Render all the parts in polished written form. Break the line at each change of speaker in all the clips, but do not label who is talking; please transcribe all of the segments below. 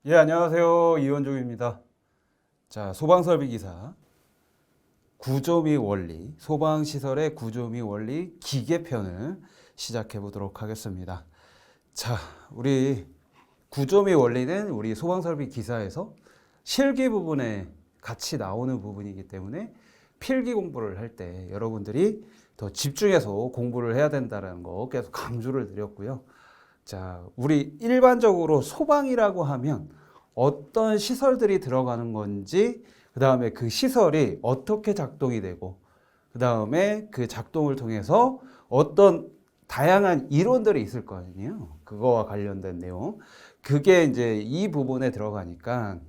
예, 안녕하세요. 이원종입니다. 자, 소방설비 기사 구조 및 원리, 소방시설의 구조 및 원리 기계편을 시작해 보도록 하겠습니다. 자, 우리 구조 및 원리는 우리 소방설비 기사에서 실기 부분에 같이 나오는 부분이기 때문에 필기 공부를 할 때 여러분들이 더 집중해서 공부를 해야 된다는 거 계속 강조를 드렸고요. 자, 우리 일반적으로 소방이라고 하면 어떤 시설들이 들어가는 건지, 그 다음에 그 시설이 어떻게 작동이 되고, 그 다음에 그 작동을 통해서 어떤 다양한 이론들이 있을 거 아니에요. 그거와 관련된 내용. 그게 이제 이 부분에 들어가니까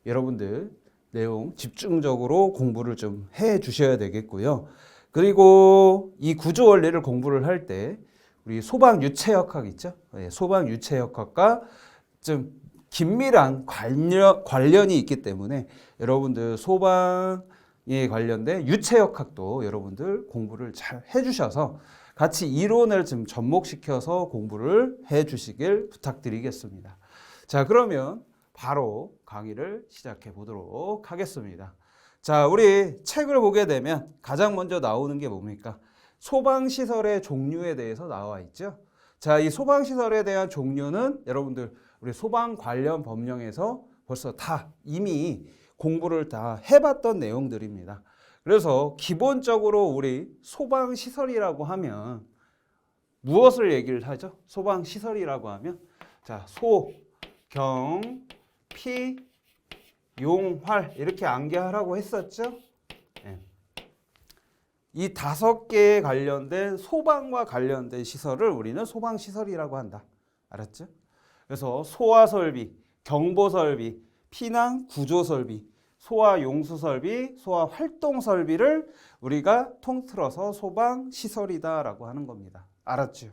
여러분들 내용 집중적으로 공부를 좀 해 주셔야 되겠고요. 그리고 이 구조 원리를 공부를 할 때 우리 소방 유체역학 있죠? 네, 소방 유체역학과 좀 긴밀한 관련이 있기 때문에 여러분들 소방에 관련된 유체역학도 여러분들 공부를 잘 해주셔서 같이 이론을 좀 접목시켜서 공부를 해주시길 부탁드리겠습니다. 자, 그러면 바로 강의를 시작해 보도록 하겠습니다. 자, 우리 책을 보게 되면 가장 먼저 나오는 게 뭡니까? 소방시설의 종류에 대해서 나와 있죠. 자, 이 소방시설에 대한 종류는 여러분들 우리 소방 관련 법령에서 벌써 다 이미 공부를 다 해봤던 내용들입니다. 그래서 기본적으로 우리 소방시설이라고 하면 무엇을 얘기를 하죠? 소방시설이라고 하면 자, 소, 경, 피, 용, 활 이렇게 암기하라고 했었죠? 네. 이 5개에 관련된 소방과 관련된 시설을 우리는 소방시설이라고 한다. 알았죠? 그래서 소화설비, 경보설비, 피난 구조설비, 소화용수설비, 소화활동설비를 우리가 통틀어서 소방시설이다라고 하는 겁니다. 알았죠?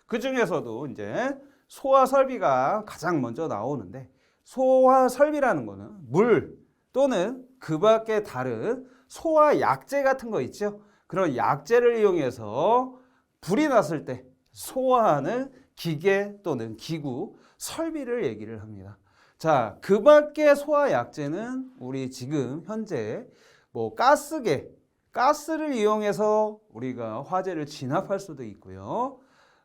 그 중에서도 이제 소화설비가 가장 먼저 나오는데 소화설비라는 거는 물 또는 그 밖에 다른 소화약재 같은 거 있죠? 그런 약재를 이용해서 불이 났을 때 소화하는 기계 또는 기구, 설비를 얘기를 합니다. 자, 그 밖에 소화약재는 우리 지금 현재 뭐 가스계, 가스를 이용해서 우리가 화재를 진압할 수도 있고요.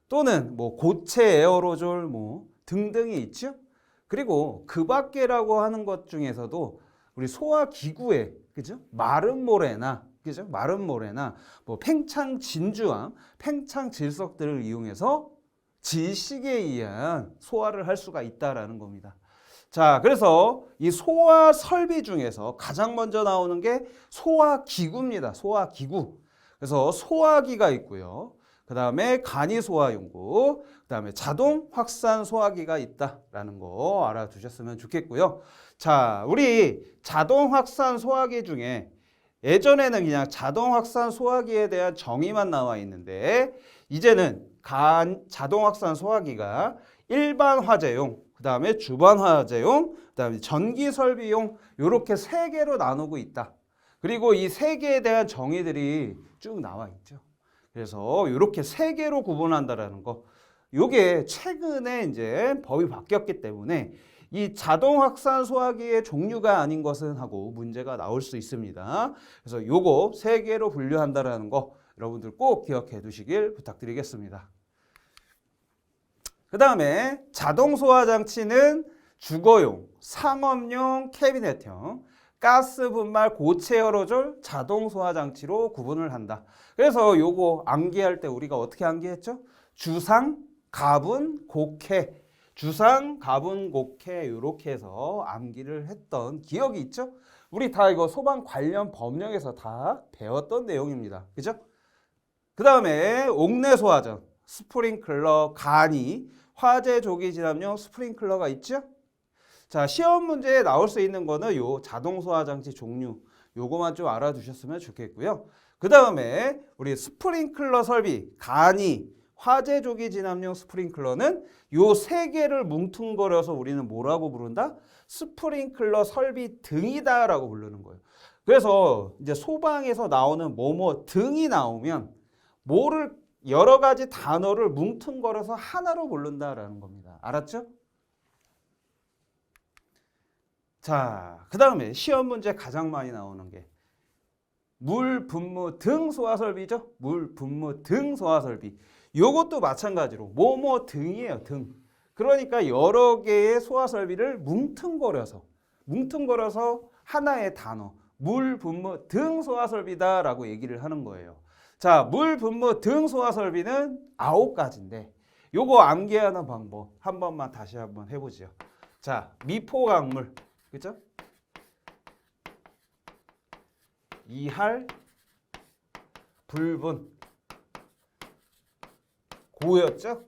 또는 뭐 고체 에어로졸 뭐 등등이 있죠. 그리고 그 밖에라고 하는 것 중에서도 우리 소화기구에 그죠? 마른 모래나 그죠? 마른 모래나 뭐 팽창 진주암, 팽창 질석들을 이용해서 질식에 의한 소화를 할 수가 있다라는 겁니다. 자, 그래서 이 소화 설비 중에서 가장 먼저 나오는 게 소화기구입니다. 소화기구. 그래서 소화기가 있고요. 그 다음에 간이 소화용구, 그 다음에 자동 확산 소화기가 있다라는 거 알아두셨으면 좋겠고요. 자, 우리 자동 확산 소화기 중에 예전에는 그냥 자동 확산 소화기에 대한 정의만 나와 있는데 이제는 자동 확산 소화기가 일반 화재용, 그 다음에 주반 화재용, 그 다음에 전기 설비용 이렇게 3개로 나누고 있다. 그리고 이 3개에 대한 정의들이 쭉 나와 있죠. 그래서 이렇게 3개로 구분한다라는 거. 요게 최근에 이제 법이 바뀌었기 때문에 이 자동 확산 소화기의 종류가 아닌 것은 하고 문제가 나올 수 있습니다. 그래서 요거 3개로 분류한다라는 거 여러분들 꼭 기억해 두시길 부탁드리겠습니다. 그 다음에 자동 소화 장치는 주거용, 상업용, 캐비넷형, 가스 분말 고체 에어로졸 자동 소화 장치로 구분을 한다. 그래서 요거 암기할 때 우리가 어떻게 암기했죠? 주상, 가분, 곡해. 주상, 가분, 곡해 이렇게 해서 암기를 했던 기억이 있죠? 우리 다 이거 소방 관련 법령에서 다 배웠던 내용입니다. 그죠? 그 다음에 옥내 소화전, 스프링클러, 간이, 화재 조기 진압용 스프링클러가 있죠? 자, 시험 문제에 나올 수 있는 거는 요 자동 소화 장치 종류 요거만 좀 알아두셨으면 좋겠고요. 그 다음에 우리 스프링클러 설비, 간이, 화재 조기 진압용 스프링클러는 요 3개를 뭉뚱거려서 우리는 뭐라고 부른다? 스프링클러 설비 등이다라고 부르는 거예요. 그래서 이제 소방에서 나오는 뭐뭐 등이 나오면 뭐를 여러 가지 단어를 뭉뚱거려서 하나로 부른다라는 겁니다. 알았죠? 자, 그 다음에 시험 문제 가장 많이 나오는 게 물, 분무 등 소화 설비죠. 물, 분무 등 소화 설비. 요것도 마찬가지로 뭐뭐 등이에요. 등. 그러니까 여러 개의 소화 설비를 뭉뚱거려서 하나의 단어 물, 분무 등 소화 설비다라고 얘기를 하는 거예요. 자, 물, 분무 등 소화 설비는 9가지인데 요거 암기하는 방법 한 번만 다시 한번 해보죠. 자, 미포강물, 그죠? 이할, 불분, 고였죠?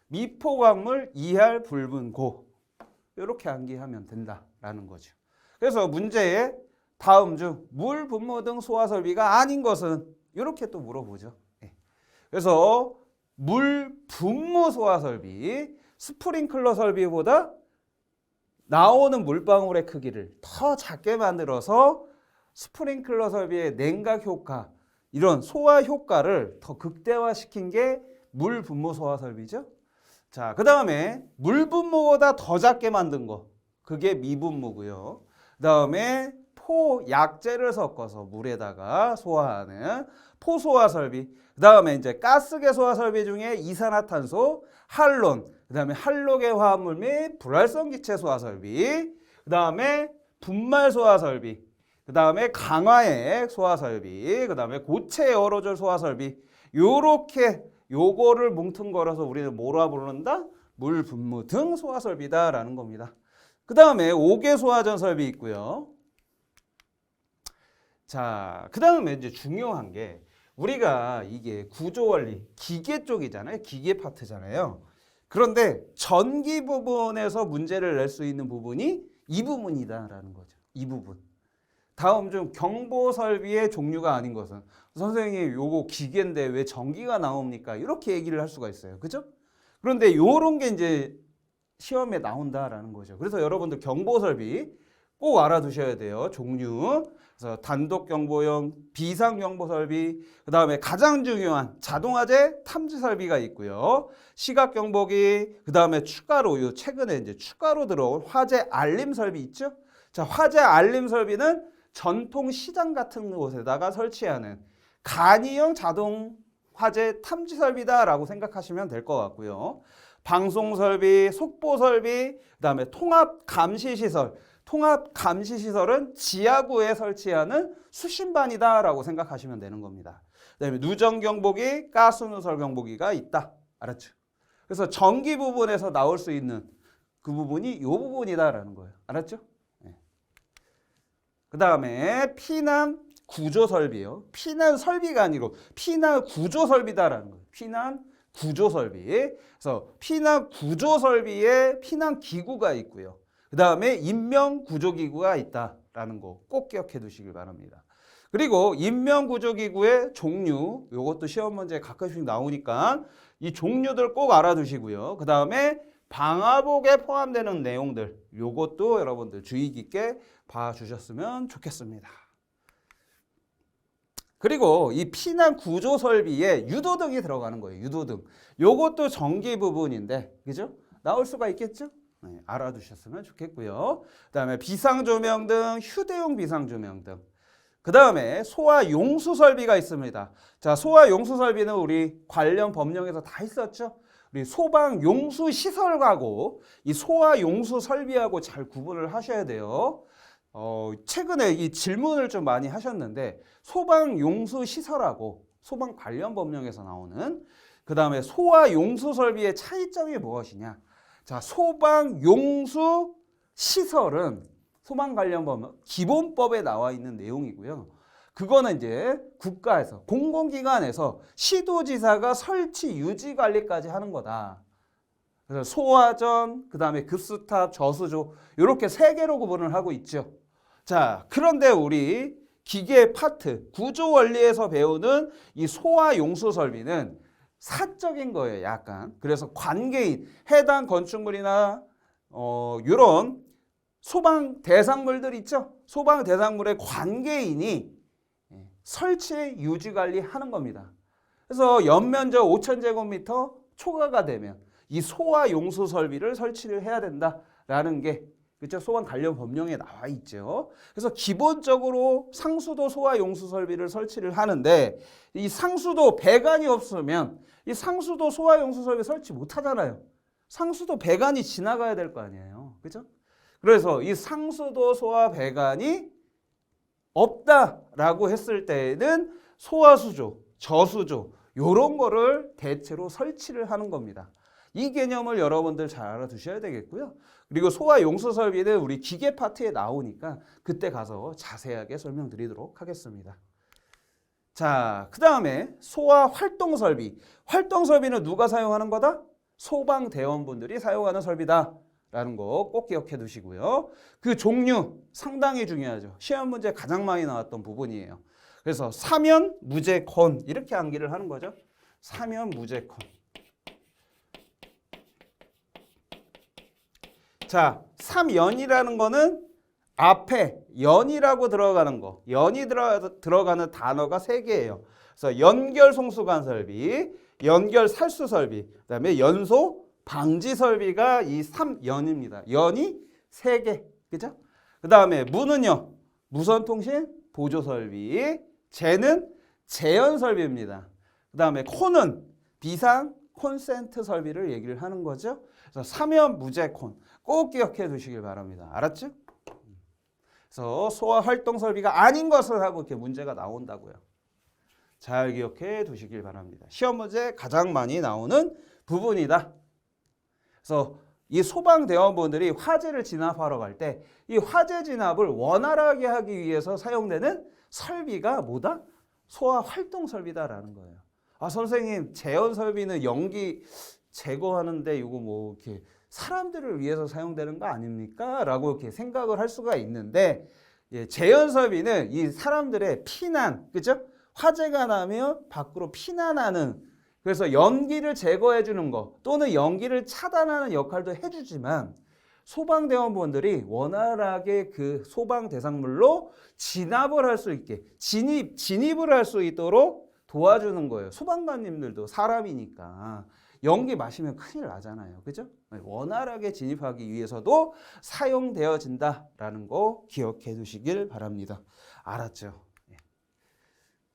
미포강물, 이할, 불분, 고. 이렇게 암기하면 된다라는 거죠. 그래서 문제에 다음 중 물, 분무 등 소화 설비가 아닌 것은 이렇게 또 물어보죠. 그래서 물, 분무 소화 설비, 스프링클러 설비보다 나오는 물방울의 크기를 더 작게 만들어서 스프링클러 설비의 냉각 효과, 이런 소화 효과를 더 극대화시킨 게 물, 분무 소화 설비죠. 자, 그 다음에 물 분무보다 더 작게 만든 거, 그게 미분무고요. 그 다음에 포약제를 섞어서 물에다가 소화하는 포소화 설비. 그 다음에 이제 가스계 소화 설비 중에 이산화탄소, 할론, 그 다음에 할로계 화합물 및 불활성 기체 소화 설비, 그 다음에 분말 소화 설비, 그 다음에 강화액 소화 설비, 그 다음에 고체 에어로졸 소화 설비. 요렇게 요거를 뭉뚱거려서 우리는 뭐라 부른다? 물, 분무 등 소화 설비다라는 겁니다. 그 다음에 5개 소화전 설비 있고요. 자, 그 다음에 이제 중요한 게 우리가 이게 구조 원리, 기계 쪽이잖아요. 기계 파트잖아요. 그런데 전기 부분에서 문제를 낼 수 있는 부분이 이 부분이다라는 거죠. 이 부분. 다음 중 경보 설비의 종류가 아닌 것은, 선생님 요거 기계인데 왜 전기가 나옵니까? 이렇게 얘기를 할 수가 있어요. 그죠? 그런데 요런 게 이제 시험에 나온다라는 거죠. 그래서 여러분들 경보 설비 꼭 알아두셔야 돼요. 종류. 그래서 단독 경보용, 비상 경보 설비, 그 다음에 가장 중요한 자동화재 탐지 설비가 있고요. 시각 경보기, 그 다음에 추가로 요 최근에 이제 추가로 들어온 화재 알림 설비 있죠? 자, 화재 알림 설비는 전통 시장 같은 곳에다가 설치하는 간이형 자동 화재 탐지 설비다라고 생각하시면 될 것 같고요. 방송 설비, 속보 설비, 그다음에 통합 감시 시설. 통합 감시 시설은 지하구에 설치하는 수신반이다라고 생각하시면 되는 겁니다. 그다음에 누전 경보기, 가스 누설 경보기가 있다. 알았죠? 그래서 전기 부분에서 나올 수 있는 그 부분이 이 부분이다라는 거예요. 알았죠? 네. 그다음에 피난 구조 설비요. 피난 설비가 아니고 피난 구조 설비다라는 거예요. 피난 구조 설비. 그래서 피난 구조 설비에 피난 기구가 있고요. 그 다음에 인명 구조 기구가 있다라는 거 꼭 기억해 두시길 바랍니다. 그리고 인명 구조 기구의 종류, 이것도 시험 문제에 가끔씩 나오니까 이 종류들 꼭 알아두시고요. 그 다음에 방화복에 포함되는 내용들, 이것도 여러분들 주의 깊게 봐주셨으면 좋겠습니다. 그리고 이 피난 구조 설비에 유도등이 들어가는 거예요. 유도등. 요것도 전기 부분인데, 그죠? 나올 수가 있겠죠? 네, 알아두셨으면 좋겠고요. 그 다음에 비상조명 등, 휴대용 비상조명 등. 그 다음에 소화 용수 설비가 있습니다. 자, 소화 용수 설비는 우리 관련 법령에서 다 있었죠? 우리 소방 용수 시설하고 이 소화 용수 설비하고 잘 구분을 하셔야 돼요. 최근에 이 질문을 좀 많이 하셨는데 소방 용수 시설하고 소방 관련 법령에서 나오는 그 다음에 소화 용수 설비의 차이점이 무엇이냐? 자, 소방 용수 시설은 소방 관련 법령 기본법에 나와 있는 내용이고요. 그거는 이제 국가에서 공공기관에서 시도지사가 설치 유지 관리까지 하는 거다. 그래서 소화전, 그 다음에 급수탑, 저수조 이렇게 세 개로 구분을 하고 있죠. 자, 그런데 우리 기계 파트, 구조 원리에서 배우는 이 소화 용수 설비는 사적인 거예요, 약간. 그래서 관계인, 해당 건축물이나 이런 소방 대상물들 있죠? 소방 대상물의 관계인이 설치, 유지 관리하는 겁니다. 그래서 연면적 5,000제곱미터 초과가 되면 이 소화 용수 설비를 설치를 해야 된다라는 게 그렇죠? 소방 관련 법령에 나와 있죠. 그래서 기본적으로 상수도 소화 용수 설비를 설치를 하는데 이 상수도 배관이 없으면 이 상수도 소화 용수 설비 설치 못 하잖아요. 상수도 배관이 지나가야 될 거 아니에요. 그렇죠? 그래서 이 상수도 소화 배관이 없다라고 했을 때에는 소화수조, 저수조 요런 거를 대체로 설치를 하는 겁니다. 이 개념을 여러분들 잘 알아두셔야 되겠고요. 그리고 소화 용수 설비는 우리 기계 파트에 나오니까 그때 가서 자세하게 설명드리도록 하겠습니다. 자, 그 다음에 소화 활동 설비. 활동 설비는 누가 사용하는 거다? 소방대원분들이 사용하는 설비다 라는 거 꼭 기억해 두시고요. 그 종류 상당히 중요하죠. 시험 문제 가장 많이 나왔던 부분이에요. 그래서 사면, 무제, 건 이렇게 암기를 하는 거죠. 사면, 무제, 건. 자, 삼연이라는 거는 앞에 연이라고 들어가는 거, 연이 들어가는 단어가 3개예요. 그래서 연결 송수관 설비, 연결 살수 설비, 그다음에 연소 방지 설비가 이 3연입니다. 연이 3개, 그죠? 그다음에 무는요, 무선통신 보조 설비, 제는 제연 설비입니다. 그다음에 콘은 비상 콘센트 설비를 얘기를 하는 거죠. 그래서 사면 무제 콘 꼭 기억해 두시길 바랍니다. 알았죠? 그래서 소화 활동 설비가 아닌 것을 하고 이렇게 문제가 나온다고요. 잘 기억해 두시길 바랍니다. 시험 문제 가장 많이 나오는 부분이다. 그래서 이 소방대원분들이 화재를 진압하러 갈 때 이 화재 진압을 원활하게 하기 위해서 사용되는 설비가 뭐다? 소화 활동 설비다라는 거예요. 아, 선생님, 제연 설비는 연기 제거하는데 이거 뭐 이렇게 사람들을 위해서 사용되는 거 아닙니까? 라고 이렇게 생각을 할 수가 있는데, 예, 제연 설비는 이 사람들의 피난, 그죠? 화재가 나면 밖으로 피난하는, 그래서 연기를 제거해 주는 거 또는 연기를 차단하는 역할도 해주지만 소방대원분들이 원활하게 그 소방 대상물로 진압을 할 수 있게 진입을 할 수 있도록 도와주는 거예요. 소방관님들도 사람이니까 연기 마시면 큰일 나잖아요. 그죠? 원활하게 진입하기 위해서도 사용되어진다라는 거 기억해 두시길 바랍니다. 알았죠?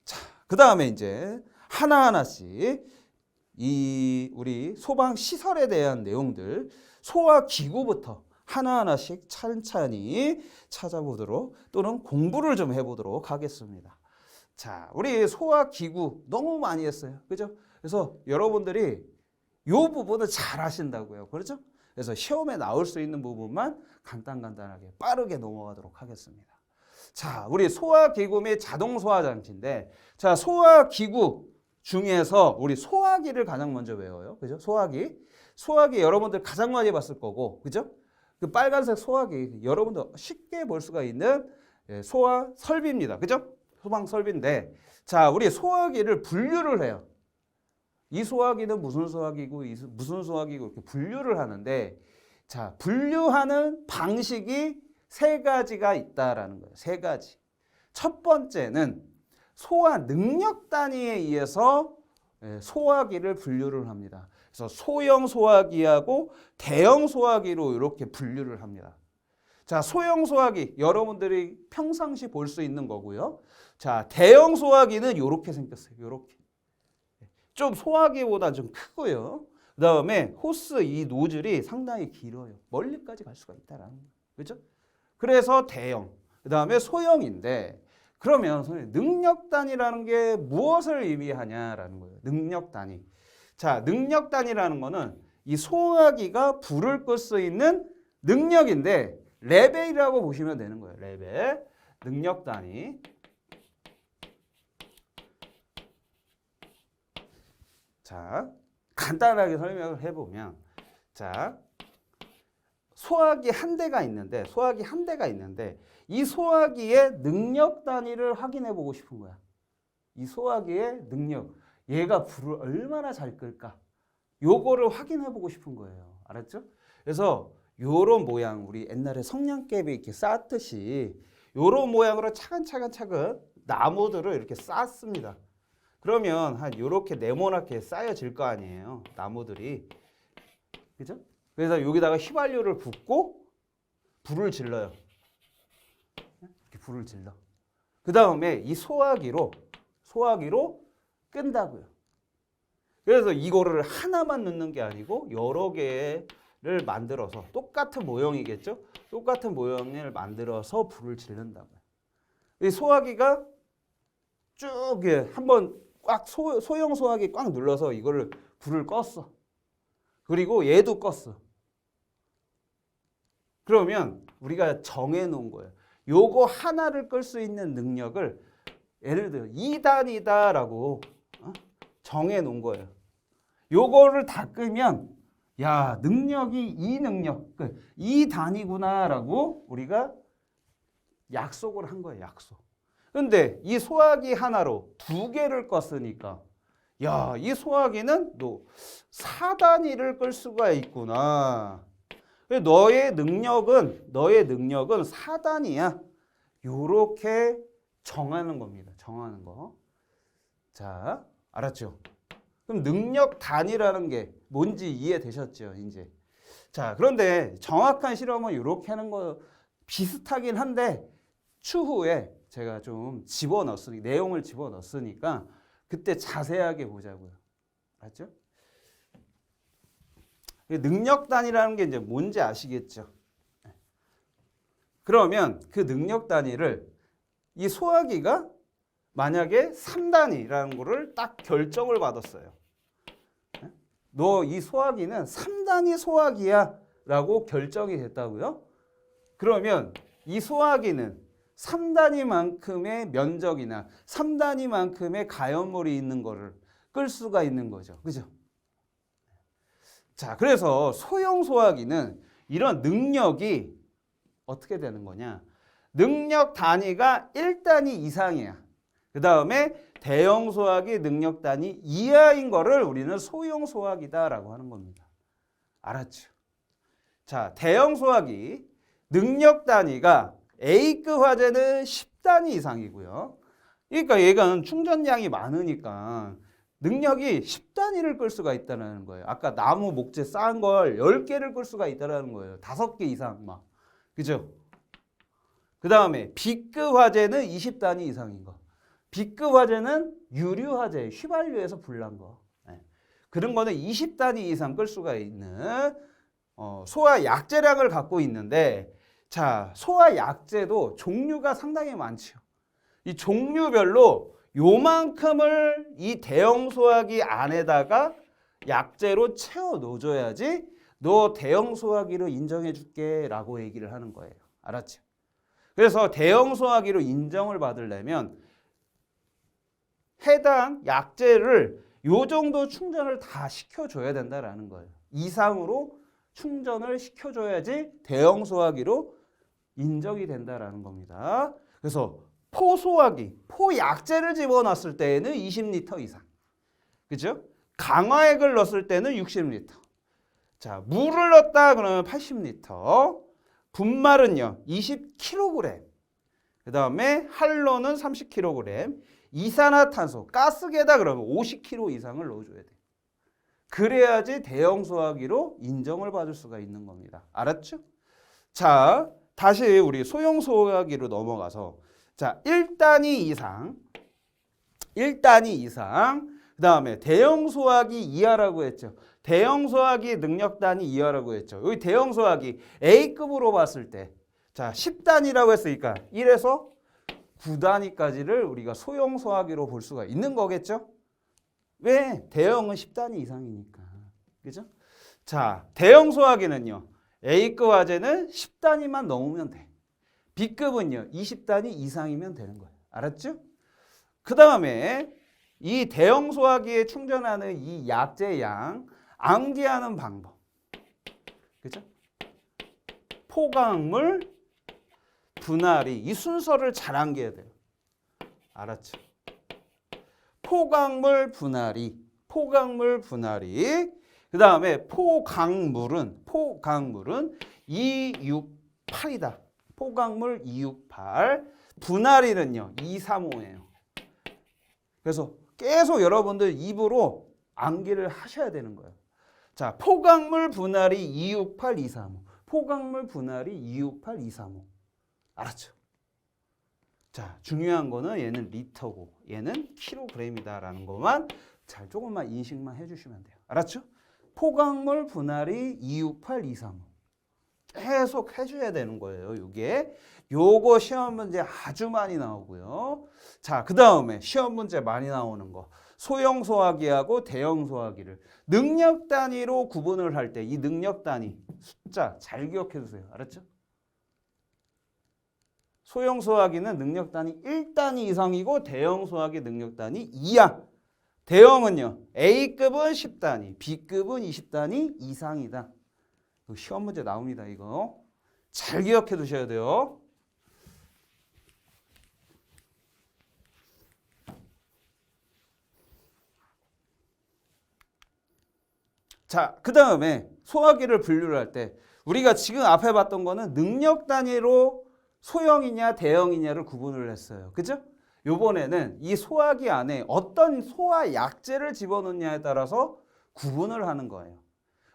자, 그 다음에 이제 하나하나씩 이 우리 소방 시설에 대한 내용들, 소화 기구부터 하나하나씩 찬찬히 찾아보도록 또는 공부를 좀 해보도록 하겠습니다. 자, 우리 소화 기구 너무 많이 했어요. 그죠? 그래서 여러분들이 이 부분을 잘 하신다고요. 그렇죠? 그래서 시험에 나올 수 있는 부분만 간단하게 빠르게 넘어가도록 하겠습니다. 자, 우리 소화기구 및 자동 소화장치인데, 자, 소화기구 중에서 우리 소화기를 가장 먼저 외워요. 그죠? 소화기 여러분들 가장 많이 봤을 거고, 그죠? 그 빨간색 소화기 여러분들 쉽게 볼 수가 있는 소화 설비입니다. 그죠? 소방 설비인데, 자, 우리 소화기를 분류를 해요. 이 소화기는 무슨 소화기고 무슨 소화기고 이렇게 분류를 하는데, 자, 분류하는 방식이 3가지가 있다라는 거예요. 3가지. 첫 번째는 소화 능력 단위에 의해서 소화기를 분류를 합니다. 그래서 소형 소화기하고 대형 소화기로 이렇게 분류를 합니다. 자, 소형 소화기 여러분들이 평상시 볼 수 있는 거고요. 자, 대형 소화기는 이렇게 생겼어요. 이렇게. 좀 소화기보다 좀 크고요. 그 다음에 호스 이 노즐이 상당히 길어요. 멀리까지 갈 수가 있다라는 거예요. 그렇죠? 그래서 대형, 그 다음에 소형인데, 그러면 선생님 능력 단위라는 게 무엇을 의미하냐라는 거예요. 능력 단위. 자, 능력 단위라는 거는 이 소화기가 불을 끌 수 있는 능력인데 레벨이라고 보시면 되는 거예요. 레벨, 능력 단위. 자, 간단하게 설명을 해보면, 자, 소화기 한 대가 있는데 이 소화기의 능력 단위를 확인해 보고 싶은 거야. 이 소화기의 능력, 얘가 불을 얼마나 잘 끌까? 요거를 확인해 보고 싶은 거예요. 알았죠? 그래서 요런 모양, 우리 옛날에 성냥개비 이렇게 쌓듯이 요런 모양으로 차근차근 나무들을 이렇게 쌓습니다. 그러면 한 요렇게 네모나게 쌓여질 거 아니에요. 나무들이. 그죠? 그래서 여기다가 휘발유를 붓고 불을 질러요. 이렇게 불을 질러. 그 다음에 이 소화기로 끈다고요. 그래서 이거를 하나만 넣는 게 아니고 여러 개를 만들어서 똑같은 모형이겠죠? 똑같은 모형을 만들어서 불을 지른다고요. 이 소화기가 쭉 한번 꽉 소형 소화기 꽉 눌러서 이거를 불을 껐어. 그리고 얘도 껐어. 그러면 우리가 정해 놓은 거예요. 요거 하나를 끌 수 있는 능력을 예를 들어 2단이다라고 정해 놓은 거예요. 요거를 다 끄면 야, 능력이 이 능력, 2단이구나라고 우리가 약속을 한 거예요. 약속. 근데 이 소화기 하나로 2개를 껐으니까 야, 이 소화기는 너 4단위를 끌 수가 있구나. 너의 능력은 4단위야. 요렇게 정하는 겁니다. 정하는 거. 자, 알았죠? 그럼 능력 단위라는 게 뭔지 이해되셨죠? 이제. 자, 그런데 정확한 실험은 이렇게 하는 거 비슷하긴 한데 추후에 제가 좀 내용을 집어넣었으니까 그때 자세하게 보자고요. 알았죠? 능력 단위라는 게 이제 뭔지 아시겠죠? 그러면 그 능력 단위를 이 소화기가 만약에 3단위라는 거를 딱 결정을 받았어요. 너 이 소화기는 3단위 소화기야 라고 결정이 됐다고요? 그러면 이 소화기는 3단위만큼의 면적이나 3단위만큼의 가연물이 있는 거를 끌 수가 있는 거죠. 그죠? 자, 그래서 소형 소화기는 이런 능력이 어떻게 되는 거냐? 능력 단위가 1단위 이상이야. 그 다음에 대형 소화기 능력 단위 이하인 거를 우리는 소형 소화기다라고 하는 겁니다. 알았죠? 자, 대형 소화기 능력 단위가 A급 화재는 10단위 이상이고요. 그러니까 얘가 충전량이 많으니까 능력이 10단위를 끌 수가 있다는 거예요. 아까 나무 목재 쌓은 걸 10개를 끌 수가 있다는 거예요. 5개 이상 막. 그죠? 그 다음에 B급 화재는 20단위 이상인 거. B급 화재는 유류 화재, 휘발유에서 불난 거. 그런 거는 20단위 이상 끌 수가 있는 소화 약재량을 갖고 있는데, 자, 소화 약재도 종류가 상당히 많죠. 이 종류별로 요만큼을 이 대형 소화기 안에다가 약재로 채워 넣어줘야지 너 대형 소화기로 인정해 줄게 라고 얘기를 하는 거예요. 알았죠? 그래서 대형 소화기로 인정을 받으려면 해당 약재를 요 정도 충전을 다 시켜줘야 된다라는 거예요. 이상으로 충전을 시켜줘야지 대형 소화기로 인정이 된다라는 겁니다. 그래서 포소화기, 포약재를 집어넣었을 때에는 20리터 이상. 그죠? 강화액을 넣었을 때는 60리터. 자, 물을 넣었다 그러면 80리터. 분말은요, 20kg. 그 다음에 할로는 30kg. 이산화탄소, 가스계다 그러면 50kg 이상을 넣어줘야 돼요. 그래야지 대형 소화기로 인정을 받을 수가 있는 겁니다. 알았죠? 자, 다시 우리 소형 소화기로 넘어가서 자, 1단위 이상, 그 다음에 대형 소화기 이하라고 했죠. 대형 소화기 능력 단위 이하라고 했죠. 여기 대형 소화기 A급으로 봤을 때, 자, 10단위라고 했으니까 1에서 9단위까지를 우리가 소형 소화기로 볼 수가 있는 거겠죠? 왜? 대형은 10단위 이상이니까. 그죠? 자, 대형 소화기는요, A급 화재는 10단위만 넘으면 돼. B급은요, 20단위 이상이면 되는 거예요. 알았죠? 그 다음에 이 대형 소화기에 충전하는 이 약재 양, 암기하는 방법. 그죠? 포강물, 분할이, 이 순서를 잘 암기해야 돼요. 알았죠? 포강물, 분할이. 그 다음에 포강물은 268이다. 포강물 268. 분할이는요, 235예요. 그래서 계속 여러분들 입으로 암기를 하셔야 되는 거예요. 자, 포강물 분할이 268, 235. 포각물 분할이 268, 235. 알았죠? 자, 중요한 거는 얘는 리터고 얘는 킬로그램이다라는 것만 잘 조금만 인식만 해주시면 돼요. 알았죠? 포각물 분할이 268, 235. 계속 해줘야 되는 거예요. 이게 요거 시험 문제 아주 많이 나오고요. 자, 그 다음에 시험 문제 많이 나오는 거 소형 소화기하고 대형 소화기를 능력 단위로 구분을 할 때 이 능력 단위 숫자 잘 기억해 두세요. 알았죠? 소형 소화기는 능력 단위 1단위 이상이고 대형 소화기 능력 단위 2야. 대형은요. A급은 10단위, B급은 20단위 이상이다. 시험 문제 나옵니다. 이거 잘 기억해 두셔야 돼요. 자, 그 다음에 소화기를 분류를 할 때 우리가 지금 앞에 봤던 거는 능력 단위로 소형이냐 대형이냐를 구분을 했어요. 그죠? 요번에는 이 소화기 안에 어떤 소화 약재를 집어넣느냐에 따라서 구분을 하는 거예요.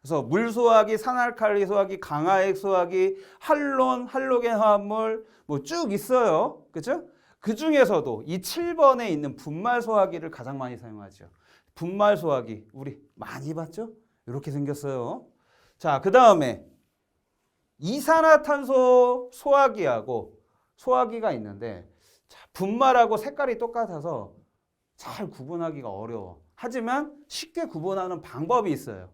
그래서 물소화기, 산알칼리 소화기, 강화액 소화기, 할론, 할로겐 화합물 뭐 쭉 있어요. 그죠? 그 중에서도 이 7번에 있는 분말 소화기를 가장 많이 사용하죠. 분말 소화기 우리 많이 봤죠? 이렇게 생겼어요. 자, 그 다음에 이산화탄소 소화기하고 소화기가 있는데 자, 분말하고 색깔이 똑같아서 잘 구분하기가 어려워. 하지만 쉽게 구분하는 방법이 있어요.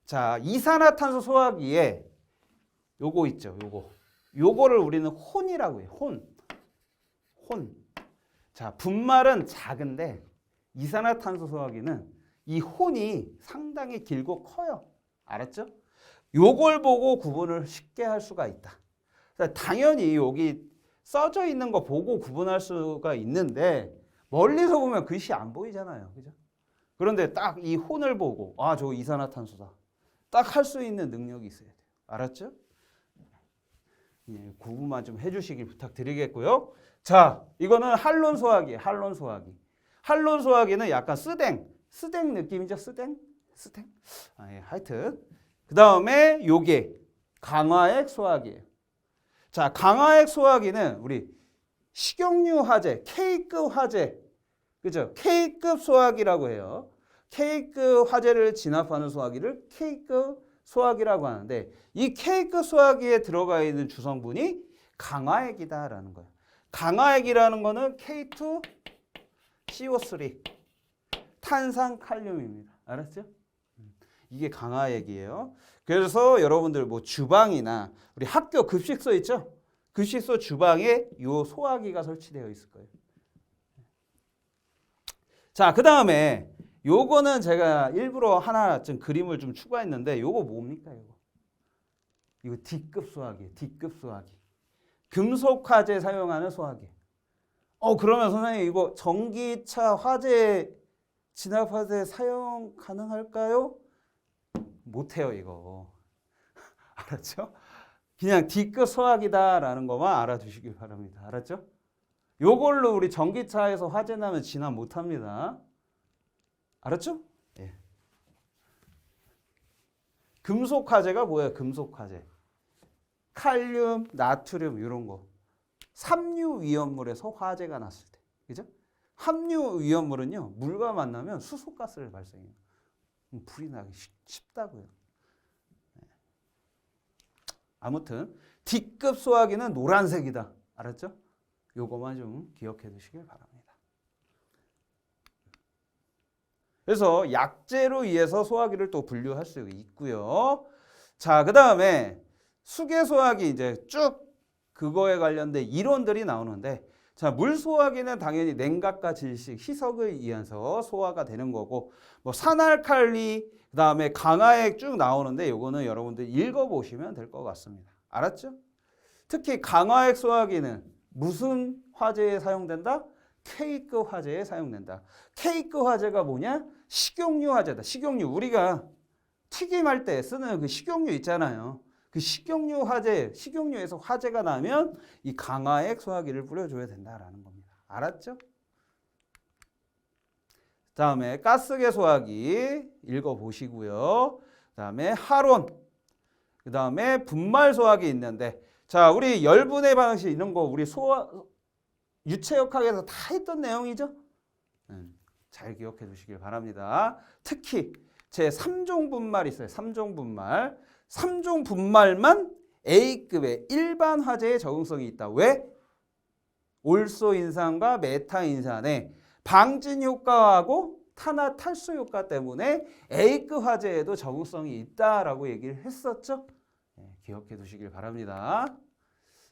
자, 이산화탄소 소화기에 요거 있죠. 요거를 우리는 혼이라고 해요. 혼. 자, 분말은 작은데 이산화탄소 소화기는 이 혼이 상당히 길고 커요. 알았죠? 요걸 보고 구분을 쉽게 할 수가 있다. 당연히 여기 써져 있는 거 보고 구분할 수가 있는데 멀리서 보면 글씨 안 보이잖아요. 그죠? 그런데 딱 이 혼을 보고 아, 저거 이산화탄소다. 딱 할 수 있는 능력이 있어야 돼요. 알았죠? 예, 공부만 좀 해주시길 부탁드리겠고요. 자, 이거는 할론 소화기예요. 할론 소화기. 할론 소화기는 약간 스댕 느낌이죠. 스댕. 아, 예, 하여튼 그 다음에 요게 강화액 소화기예요. 자, 강화액 소화기는 우리 식용유 화재, K급 화재, 그죠? K급 소화기라고 해요. K급 화재를 진압하는 소화기를 K급 소화기라고 하는데 이 K급 소화기에 들어가 있는 주성분이 강화액이다라는 거예요. 강화액이라는 거는 K2CO3 탄산칼륨입니다. 알았죠? 이게 강화액이에요. 그래서 여러분들 뭐 주방이나 우리 학교 급식소 있죠? 급식소 주방에 이 소화기가 설치되어 있을 거예요. 자, 그 다음에 요거는 제가 일부러 하나 좀 그림을 좀 추가했는데 요거 뭡니까? 이거 D급 소화기, D급 소화기. 금속 화재 사용하는 소화기. 그러면 선생님 이거 전기차 화재 진압할 때 사용 가능할까요? 못해요, 이거. 알았죠? 그냥 D급 소화기다라는 것만 알아두시길 바랍니다. 알았죠? 요걸로 우리 전기차에서 화재 나면 진압 못합니다. 알았죠? 예. 금속 화재가 뭐예요? 금속 화재. 칼륨, 나트륨 이런 거. 삼류 위험물에서 화재가 났을 때. 그죠? 함유 위험물은요. 물과 만나면 수소가스를 발생해요. 불이 나기 쉽다고요. 아무튼 D급 소화기는 노란색이다. 알았죠? 요거만 좀 기억해 두시길 바랍니다. 그래서 약재로 의해서 소화기를 또 분류할 수 있고요. 자, 그 다음에 수계 소화기 이제 쭉 그거에 관련된 이론들이 나오는데 자, 물 소화기는 당연히 냉각과 질식, 희석을 의해서 소화가 되는 거고 뭐 산알칼리, 그 다음에 강화액 쭉 나오는데 요거는 여러분들 읽어보시면 될 것 같습니다. 알았죠? 특히 강화액 소화기는 무슨 화재에 사용된다? K급 화재에 사용된다. K급 화재가 뭐냐? 식용유 화재다. 식용유. 우리가 튀김할 때 쓰는 그 식용유 있잖아요. 그 식용유 화재, 식용유에서 화재가 나면 이 강화액 소화기를 뿌려줘야 된다라는 겁니다. 알았죠? 다음에 가스계 소화기 읽어보시고요. 다음에 할온. 그 다음에 분말 소화기 있는데, 자, 우리 열분해 방식 이런 거 우리 유체역학에서 다 했던 내용이죠. 잘 기억해 두시길 바랍니다. 특히 제 3종 분말 있어요. 3종 분말. 3종 분말만 A급의 일반 화재에 적응성이 있다. 왜? 올소 인산과 메타 인산의 방진 효과하고 탄화탈수 효과 때문에 A급 화재에도 적응성이 있다라고 얘기를 했었죠. 기억해 두시길 바랍니다.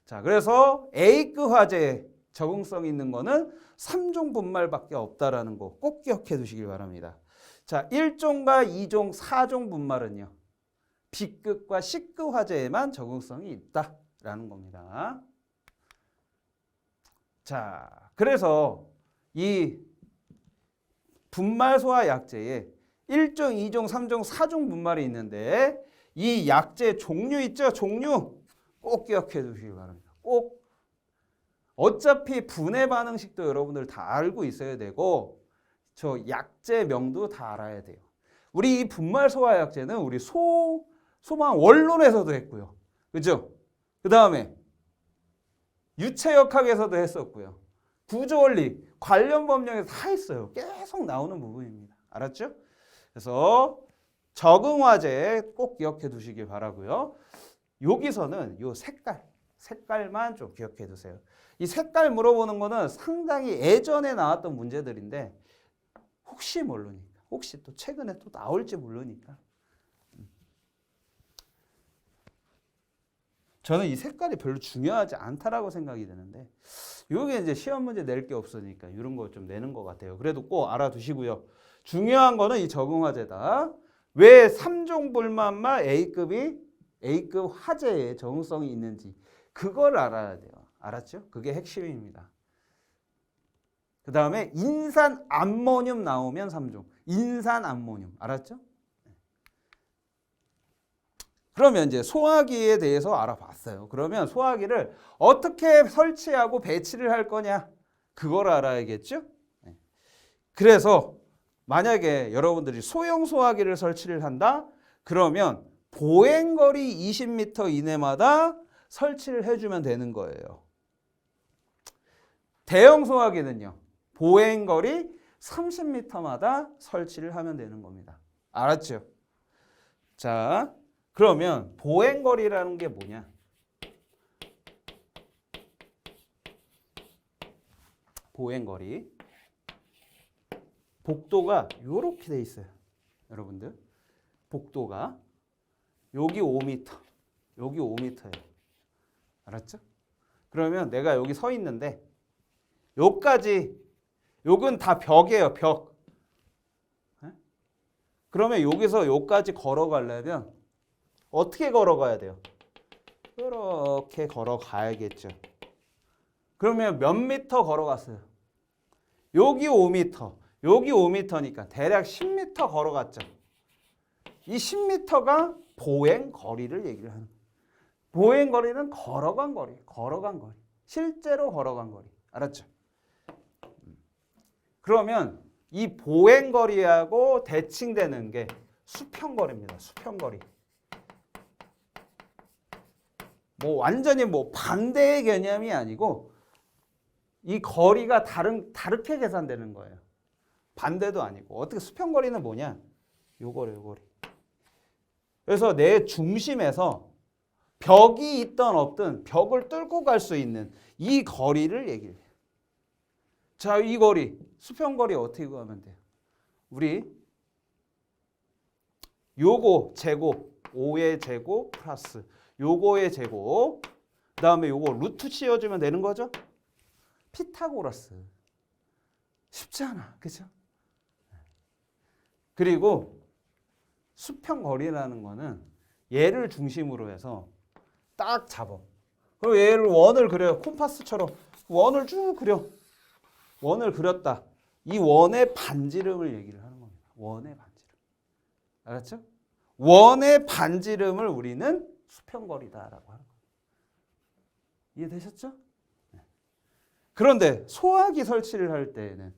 자, 그래서 A급 화재에 적응성 있는 거는 3종 분말밖에 없다라는 거 꼭 기억해 두시길 바랍니다. 자, 1종과 2종, 4종 분말은요. B급과 C급 화재에만 적응성이 있다라는 겁니다. 자, 그래서 이 분말 소화 약제에 1종, 2종, 3종, 4종 분말이 있는데 이 약제 종류 있죠? 종류 꼭 기억해 두시기 바랍니다. 꼭. 어차피 분해 반응식도 여러분들 다 알고 있어야 되고 저 약제명도 다 알아야 돼요. 우리 이 분말 소화 약제는 우리 소방 원론에서도 했고요. 그죠? 그 다음에 유체역학에서도 했었고요. 구조원리 관련 법령에서 다 했어요. 계속 나오는 부분입니다. 알았죠? 그래서 적응화재 꼭 기억해 두시길 바라고요. 여기서는 요 색깔만 좀 기억해 두세요. 이 색깔 물어보는 거는 상당히 예전에 나왔던 문제들인데 혹시 모르니까, 혹시 또 최근에 또 나올지 모르니까 저는 이 색깔이 별로 중요하지 않다라고 생각이 되는데 이게 이제 시험 문제 낼 게 없으니까 이런 거 좀 내는 것 같아요. 그래도 꼭 알아두시고요. 중요한 거는 이 적응화재다. 왜 3종 불만만 A급 화재에 적응성이 있는지 그걸 알아야 돼요. 알았죠? 그게 핵심입니다. 그 다음에 인산암모늄 나오면 3종. 인산암모늄. 알았죠? 그러면 이제 소화기에 대해서 알아봤어요. 그러면 소화기를 어떻게 설치하고 배치를 할 거냐? 그걸 알아야겠죠? 그래서 만약에 여러분들이 소형 소화기를 설치를 한다? 그러면 보행거리 20m 이내마다 설치를 해주면 되는 거예요. 대형 소화기는요. 보행거리 30m마다 설치를 하면 되는 겁니다. 알았죠? 자, 그러면 보행거리라는 게 뭐냐? 보행거리. 복도가 이렇게 돼 있어요. 여러분들. 복도가 여기 5m, 여기 5m예요. 알았죠? 그러면 내가 여기 서 있는데 여기까지, 여긴 다 벽이에요. 벽. 그러면 여기서 여기까지 걸어가려면 어떻게 걸어가야 돼요? 이렇게 걸어가야겠죠. 그러면 몇 미터 걸어갔어요? 여기 5m, 여기 5m니까 대략 10m 걸어갔죠. 이 10m가 보행거리를 얘기를 하는 거예요. 보행거리는 걸어간 거리, 실제로 걸어간 거리. 알았죠? 그러면 이 보행거리하고 대칭되는 게 수평거리입니다. 수평거리. 뭐 완전히 뭐 반대의 개념이 아니고 이 거리가 다르게 계산되는 거예요. 반대도 아니고. 어떻게 수평거리는 뭐냐? 요거리. 그래서 내 중심에서 벽이 있든 없든 벽을 뚫고 갈 수 있는 이 거리를 얘기해요. 자, 이 거리, 수평거리 어떻게 구하면 돼요? 우리 요거 제곱, 5의 제곱 플러스 요거의 제곱, 그 다음에 요거 루트 씌워주면 되는 거죠? 피타고라스. 쉽지 않아. 그죠? 그리고 수평거리라는 거는 얘를 중심으로 해서 딱 잡아. 그리고 얘를 원을 그려요. 콤파스처럼 원을 쭉 그려. 원을 그렸다. 이 원의 반지름을 얘기를 하는 겁니다. 원의 반지름. 알았죠? 원의 반지름을 우리는 수평거리다라고 하는 거예요. 이해되셨죠? 그런데 소화기 설치를 할 때에는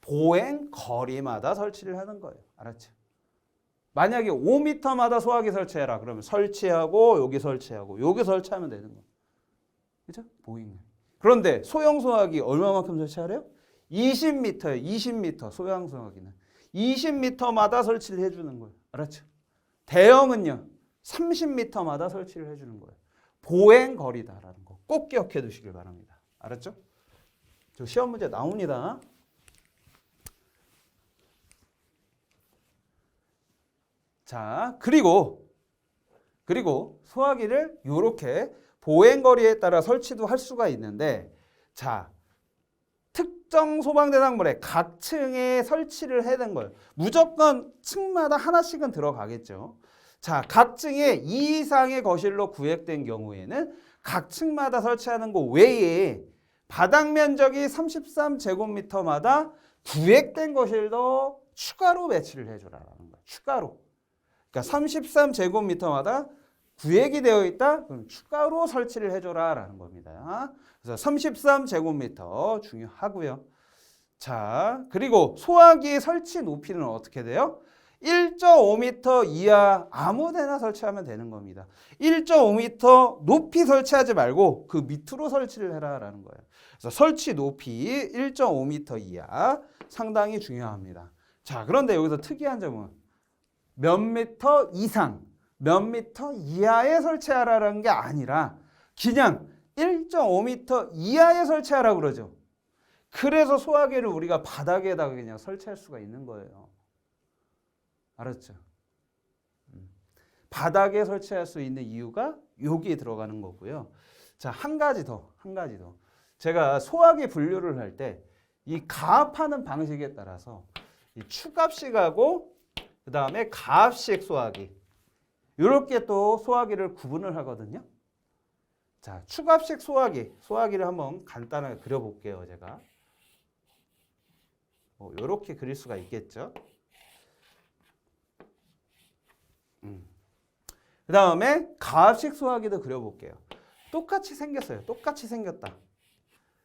보행거리마다 설치를 하는 거예요. 알았죠? 만약에 5m마다 소화기 설치해라. 그러면 설치하고 여기 설치하고 여기 설치하면 되는 거예요. 그죠? 보이네. 그런데 소형 소화기 얼마만큼 설치하래요? 20m예요. 20m 소형 소화기는. 20m마다 설치를 해주는 거예요. 알았죠? 대형은요. 30m마다 설치를 해주는 거예요. 보행거리다라는 거 꼭 기억해 두시길 바랍니다. 알았죠? 저 시험 문제 나옵니다. 자, 그리고 소화기를 이렇게 보행거리에 따라 설치도 할 수가 있는데, 자, 특정 소방대상물에 각 층에 설치를 해야 되는 거예요. 무조건 층마다 하나씩은 들어가겠죠. 자, 각 층에 2 이상의 거실로 구획된 경우에는 각 층마다 설치하는 거 외에 바닥 면적이 33제곱미터마다 구획된 거실도 추가로 배치를 해주라는 거예요. 추가로. 그러니까 33제곱미터마다 구획이 되어 있다? 그럼 추가로 설치를 해줘라라는 겁니다. 그래서 33제곱미터 중요하고요. 자, 그리고 소화기 설치 높이는 어떻게 돼요? 1.5m 이하 아무 데나 설치하면 되는 겁니다. 1.5m 높이 설치하지 말고 그 밑으로 설치를 해라라는 거예요. 그래서 설치 높이 1.5m 이하 상당히 중요합니다. 자, 그런데 여기서 특이한 점은 몇 미터 이상, 몇 미터 이하에 설치하라는 게 아니라 그냥 1.5m 이하에 설치하라고 그러죠. 그래서 소화기를 우리가 바닥에다가 그냥 설치할 수가 있는 거예요. 알았죠? 바닥에 설치할 수 있는 이유가 여기에 들어가는 거고요. 자, 한 가지 더. 제가 소화기 분류를 할 때 이 가압하는 방식에 따라서 이 추갑식하고 그 다음에 가압식 소화기 이렇게 또 소화기를 구분을 하거든요. 자, 추갑식 소화기를 한번 간단하게 그려볼게요. 제가 이렇게 그릴 수가 있겠죠. 그 다음에 가압식 소화기도 그려볼게요. 똑같이 생겼어요. 똑같이 생겼다.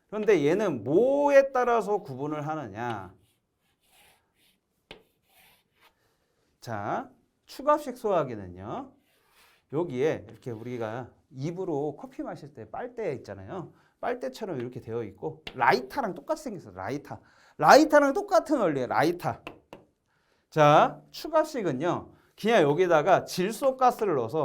그런데 얘는 뭐에 따라서 구분을 하느냐. 자, 추갑식 소화기는요. 여기에 이렇게 우리가 입으로 커피 마실 때 빨대 있잖아요. 빨대처럼 이렇게 되어 있고 라이터랑 똑같이 생겼어요. 라이터랑 똑같은 원리예요. 라이터. 자, 추갑식은요. 그냥 여기다가 질소가스를 넣어서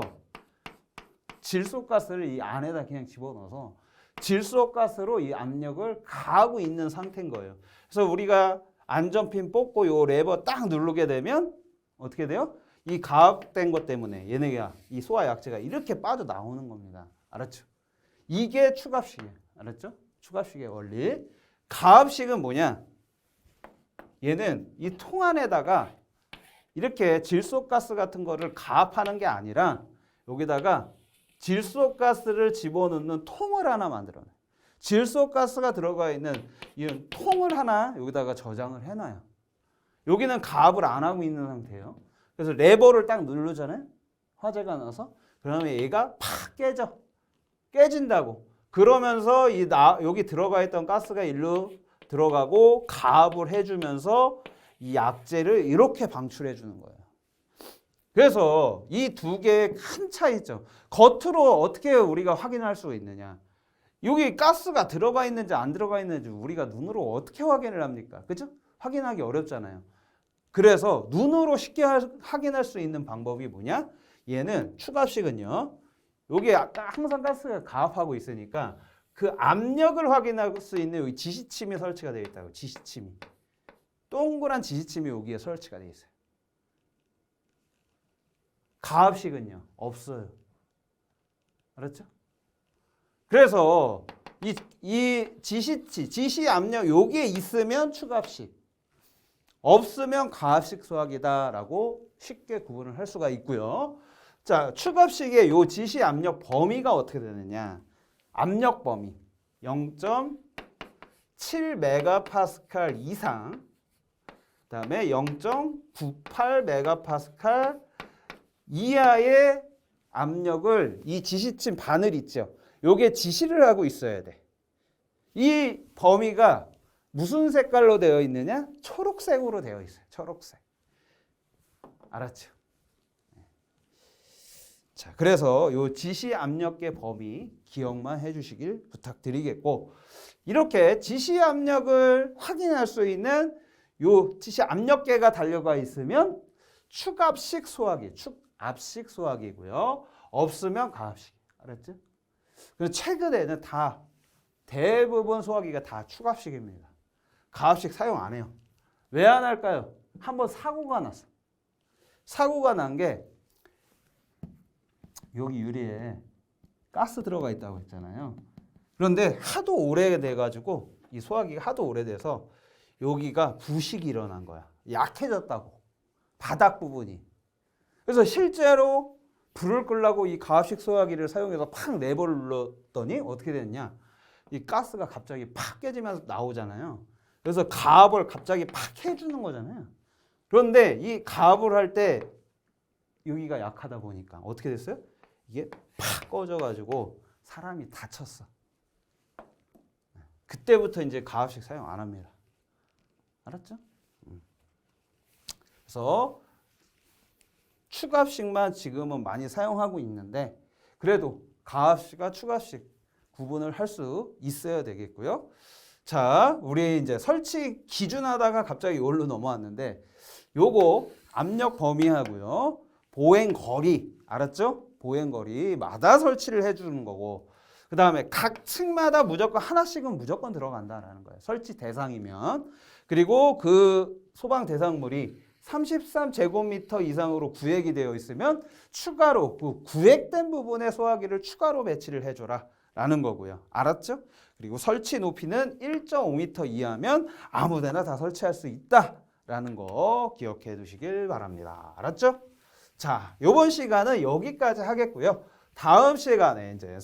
질소가스를 이 안에다 그냥 집어넣어서 질소가스로 이 압력을 가하고 있는 상태인 거예요. 그래서 우리가 안전핀 뽑고 요 레버 딱 누르게 되면 어떻게 돼요? 이 가압된 것 때문에 얘네가 이 소화 약재가 이렇게 빠져나오는 겁니다. 알았죠? 이게 추갑식이에요. 알았죠? 추갑식의 원리. 가압식은 뭐냐? 얘는 이 통 안에다가 이렇게 질소가스 같은 거를 가압하는 게 아니라 여기다가 질소가스를 집어넣는 통을 하나 만들어놔요. 질소가스가 들어가 있는 이 통을 하나 여기다가 저장을 해놔요. 여기는 가압을 안 하고 있는 상태예요. 그래서 레버를 딱 누르잖아요. 화재가 나서. 그러면 얘가 팍 깨진다고. 그러면서 여기 들어가 있던 가스가 일로 들어가고 가압을 해주면서 이 약재를 이렇게 방출해 주는 거예요. 그래서 이 두 개의 큰 차이점. 겉으로 어떻게 우리가 확인할 수 있느냐. 여기 가스가 들어가 있는지 안 들어가 있는지 우리가 눈으로 어떻게 확인을 합니까? 그죠? 확인하기 어렵잖아요. 그래서 눈으로 쉽게 확인할 수 있는 방법이 뭐냐? 얘는 추갑식은요. 여기 아까 항상 가스가 가압하고 있으니까 그 압력을 확인할 수 있는 여기 지시침이 설치가 되어 있다고. 지시침이. 동그란 지시침이 여기에 설치가 되어 있어요. 가압식은요. 없어요. 알았죠? 그래서 이 지시 압력 여기에 있으면 추갑식, 없으면 가압식 소화기다라고 쉽게 구분을 할 수가 있고요. 자, 추갑식의 요 지시 압력 범위가 어떻게 되느냐? 압력 범위 0.7 MPa 이상, 그다음에 0.98 MPa 이하의 압력을 이 지시침 바늘 있죠. 요게 지시를 하고 있어야 돼. 이 범위가 무슨 색깔로 되어 있느냐? 초록색으로 되어 있어요. 초록색. 알았죠? 자, 그래서 요 지시 압력계 범위 기억만 해주시길 부탁드리겠고, 이렇게 지시 압력을 확인할 수 있는 요 지시 압력계가 달려가 있으면 축압식 소화기, 축압식 소화기고요. 없으면 가압식. 알았죠? 그래서 최근에는 다 대부분 소화기가 다 축압식입니다. 가압식 사용 안 해요. 왜 안 할까요? 한번 사고가 났어. 사고가 난 게 여기 유리에 가스 들어가 있다고 했잖아요. 그런데 하도 오래돼 가지고 이 소화기가 하도 오래돼서 여기가 부식이 일어난 거야. 약해졌다고. 바닥 부분이. 그래서 실제로 불을 끄려고 이 가압식 소화기를 사용해서 팍 레버를 눌렀더니 어떻게 됐냐? 이 가스가 갑자기 팍 깨지면서 나오잖아요. 그래서 가압을 갑자기 팍 해주는 거잖아요. 그런데 이 가압을 할 때 여기가 약하다 보니까 어떻게 됐어요? 이게 팍 꺼져가지고 사람이 다쳤어. 그때부터 이제 가압식 사용 안 합니다. 알았죠? 그래서 축압식만 지금은 많이 사용하고 있는데 그래도 가압식과 축압식 구분을 할 수 있어야 되겠고요. 자, 우리 이제 설치 기준하다가 갑자기 여기로 넘어왔는데 요거 압력 범위하고요. 보행 거리, 알았죠? 보행 거리마다 설치를 해주는 거고, 그 다음에 각 층마다 무조건 하나씩은 무조건 들어간다라는 거예요. 설치 대상이면. 그리고 그 소방 대상물이 33제곱미터 이상으로 구획이 되어 있으면 추가로 그 구획된 부분에 소화기를 추가로 배치를 해줘라 라는 거고요. 알았죠? 그리고 설치 높이는 1.5m 이하면 아무데나 다 설치할 수 있다라는 거 기억해 두시길 바랍니다. 알았죠? 자, 이번 시간은 여기까지 하겠고요. 다음 시간에 이제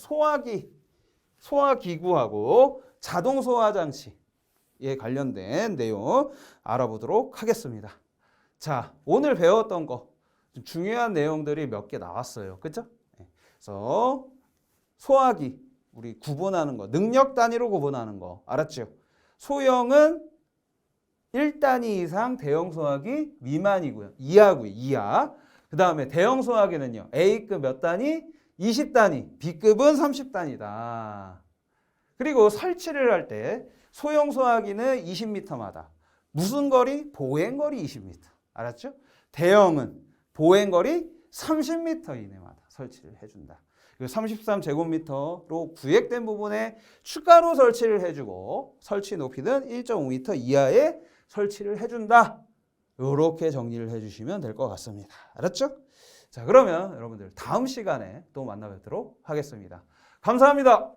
소화기구하고 자동 소화 장치에 관련된 내용 알아보도록 하겠습니다. 자, 오늘 배웠던 거 중요한 내용들이 몇 개 나왔어요. 그죠? 그래서 소화기 우리 구분하는 거, 능력 단위로 구분하는 거 알았죠? 소형은 1단위 이상 대형 소화기 미만이고요. 이하고요. 이하. 그 다음에 대형 소화기는요. A급 몇 단위? 20단위. B급은 30단위다. 그리고 설치를 할 때 소형 소화기는 20m마다. 무슨 거리? 보행거리 20m. 알았죠? 대형은 보행거리 30m 이내마다 설치를 해준다. 33제곱미터로 구획된 부분에 추가로 설치를 해주고 설치 높이는 1.5m 이하에 설치를 해준다. 이렇게 정리를 해주시면 될 것 같습니다. 알았죠? 자, 그러면 여러분들 다음 시간에 또 만나 뵙도록 하겠습니다. 감사합니다.